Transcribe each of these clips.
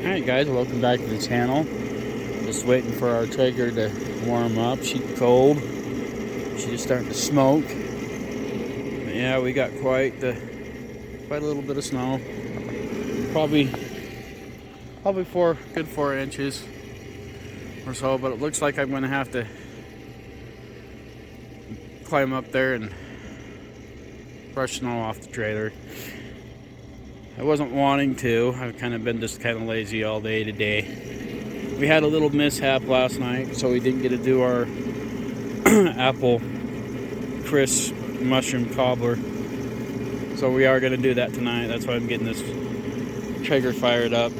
Alright guys, welcome back to the channel. Just waiting for our Traeger to warm up. She's cold. She's starting to smoke. But yeah, we got quite a little bit of snow. Probably good 4 inches or so, but it looks like I'm gonna have to climb up there and brush snow off the trailer. I wasn't wanting to. I've kind of been just kind of lazy all day today. We had a little mishap last night, so we didn't get to do our apple crisp mushroom cobbler. So we are going to do that tonight. That's why I'm getting this Traeger fired up.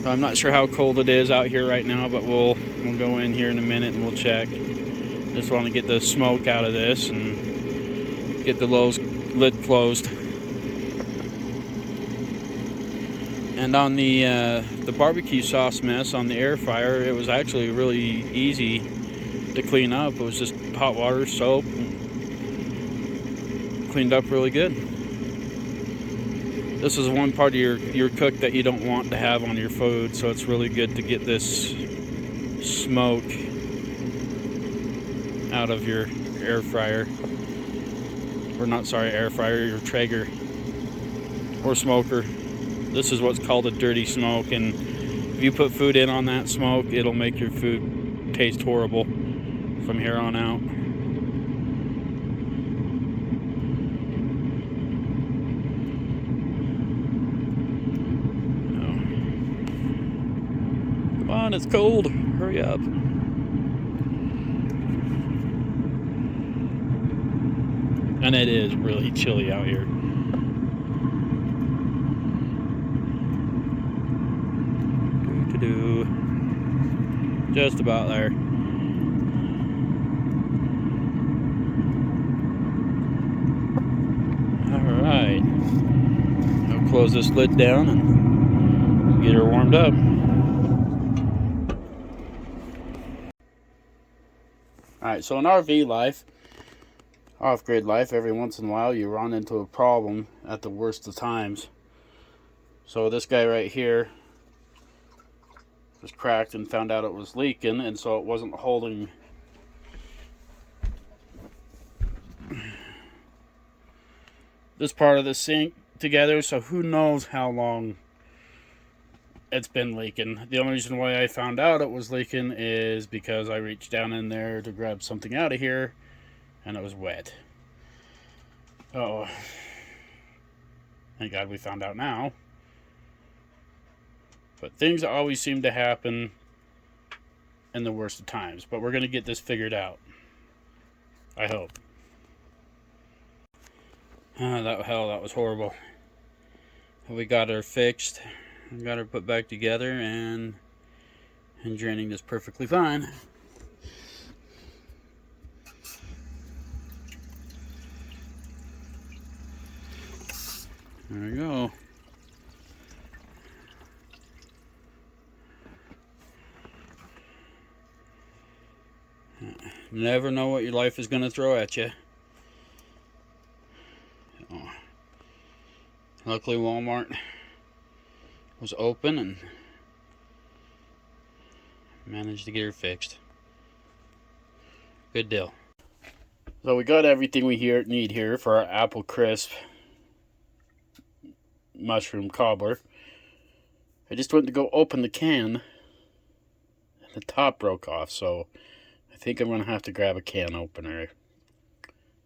I'm not sure how cold it is out here right now, but we'll go in here in a minute and we'll check. Just want to get the smoke out of this and get the lid closed. And on the barbecue sauce mess on the air fryer, it was actually really easy to clean up. It was just hot water, soap, and cleaned up really good. This is one part of your cook that you don't want to have on your food, so it's really good to get this smoke out of your air fryer. Or not, sorry, air fryer, your Traeger or smoker. This is what's called a dirty smoke, and if you put food in on that smoke, it'll make your food taste horrible from here on out. Come on, it's cold. Hurry up. And it is really chilly out here. Just about there. Alright. I'll close this lid down and get her warmed up. Alright, so in RV life, off-grid life, every once in a while you run into a problem at the worst of times. So this guy right here was cracked and found out it was leaking, and so it wasn't holding this part of the sink together, so who knows how long it's been leaking. The only reason why I found out it was leaking is because I reached down in there to grab something out of here and it was wet. Oh, thank God we found out now. But things always seem to happen in the worst of times. But we're going to get this figured out. I hope. That was horrible. We got her fixed. We got her put back together and draining this perfectly fine. There we go. Never know what your life is going to throw at you. Oh. Luckily Walmart was open and managed to get her fixed. Good deal. So we got everything we need here for our apple crisp mushroom cobbler. I just went to go open the can and the top broke off, so I think I'm going to have to grab a can opener.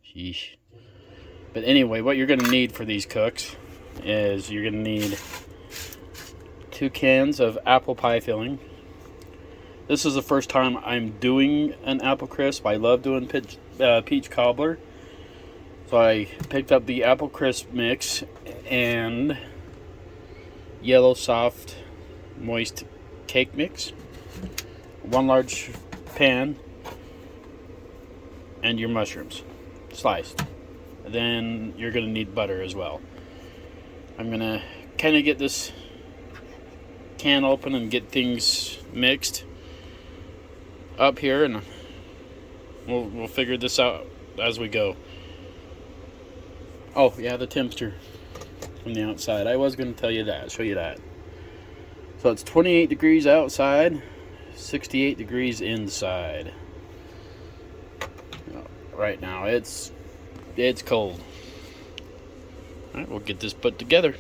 Sheesh. But anyway, what you're going to need for these cooks is you're going to need 2 cans of apple pie filling. This is the first time I'm doing an apple crisp. I love doing peach cobbler. So I picked up the apple crisp mix and yellow soft moist cake mix. 1 large pan. And your mushrooms sliced. And then you're going to need butter as well. I'm going to kind of get this can open and get things mixed up here, and we'll figure this out as we go. Oh yeah, the temperature from the outside. I was going to tell you that, show you that. So it's 28 degrees outside, 68 degrees inside. Right now it's cold. Alright, we'll get this put together.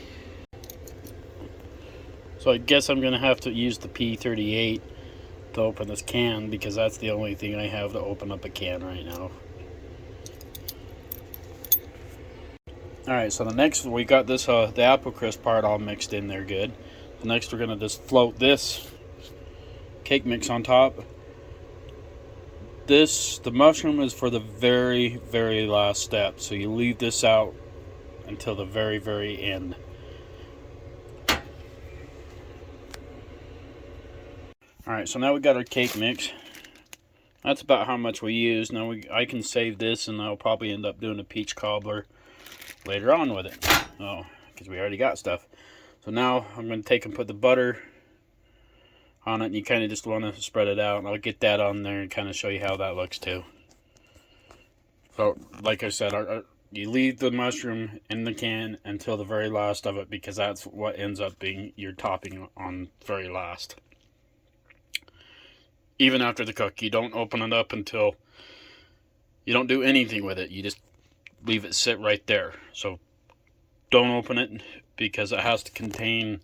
So I guess I'm gonna have to use the P38 to open this can, because that's the only thing I have to open up a can right now. Alright, so the next, we got this the apple crisp part all mixed in there good. So next we're gonna just float this cake mix on top. The mushroom is for the very, very last step, so you leave this out until the very, very end. Alright, so now we got our cake mix. That's about how much we use. Now I can save this, and I'll probably end up doing a peach cobbler later on with it. Oh, because we already got stuff. So now I'm going to take and put the butter on it, and you kind of just want to spread it out, and I'll get that on there and kind of show you how that looks too. So like I said, you leave the mushroom in the can until the very last of it, because that's what ends up being your topping on very last. Even after the cook, you don't open it up until, you don't do anything with it, you just leave it sit right there. So don't open it, because it has to contain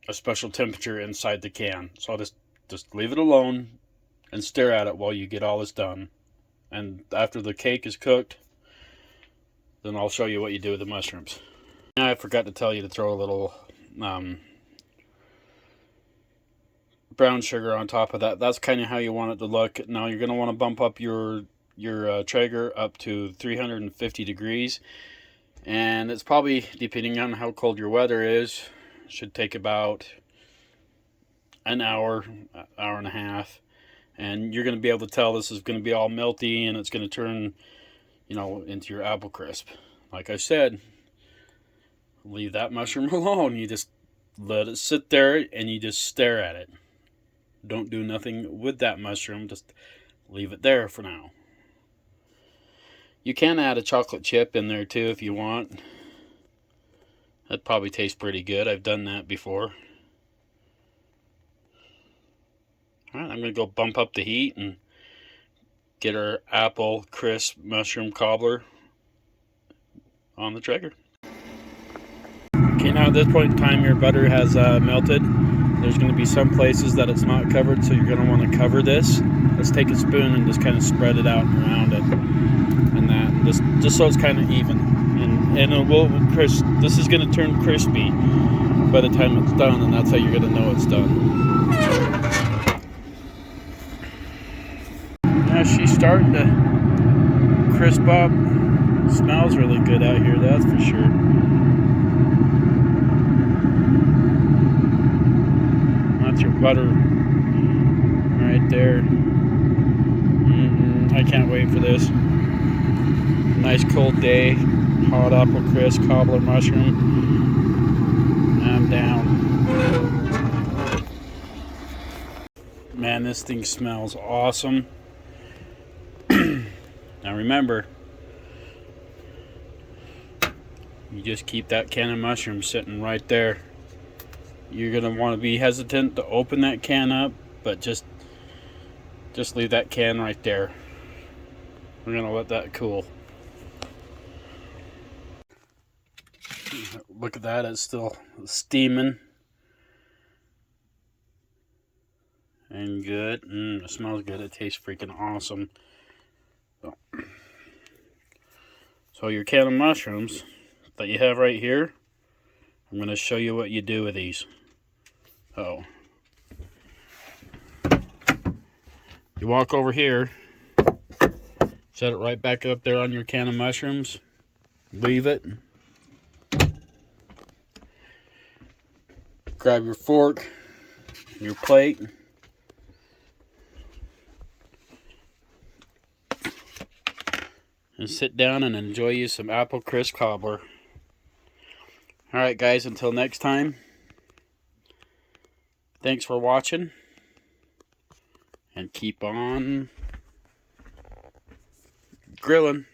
a special temperature inside the can. So I'll just leave it alone and stare at it while you get all this done. And after the cake is cooked, then I'll show you what you do with the mushrooms. Now I forgot to tell you to throw a little brown sugar on top of that. That's kind of how you want it to look. Now you're going to want to bump up your Traeger up to 350 degrees, and it's probably, depending on how cold your weather is, should take about an hour and a half, and you're going to be able to tell this is going to be all melty, and it's going to turn, you know, into your apple crisp. Like I said, leave that mushroom alone. You just let it sit there and you just stare at it. Don't do nothing with that mushroom, just leave it there for now. You can add a chocolate chip in there too if you want. That probably tastes pretty good. I've done that before. Alright, I'm going to go bump up the heat and get our apple crisp mushroom cobbler on the Traeger. Okay, now at this point in time your butter has melted. There's going to be some places that it's not covered, so you're going to want to cover this. Let's take a spoon and just kind of spread it out around it, and that just so it's kind of even. And it will crisp. This is going to turn crispy by the time it's done, and that's how you're going to know it's done. Now she's starting to crisp up. Smells really good out here, that's for sure. That's your butter right there. I can't wait for this. Nice cold day, hot apple crisp, cobbler mushroom. I'm down. Man, this thing smells awesome. Now remember, you just keep that can of mushrooms sitting right there. You're going to want to be hesitant to open that can up, but just leave that can right there. We're going to let that cool. Look at that, it's still steaming. And good. It smells good. It tastes freaking awesome. So your can of mushrooms that you have right here, I'm going to show you what you do with these. You walk over here, set it right back up there on your can of mushrooms, leave it, grab your fork, your plate, and sit down and enjoy you some apple crisp cobbler. Alright guys, until next time, thanks for watching, and keep on grilling.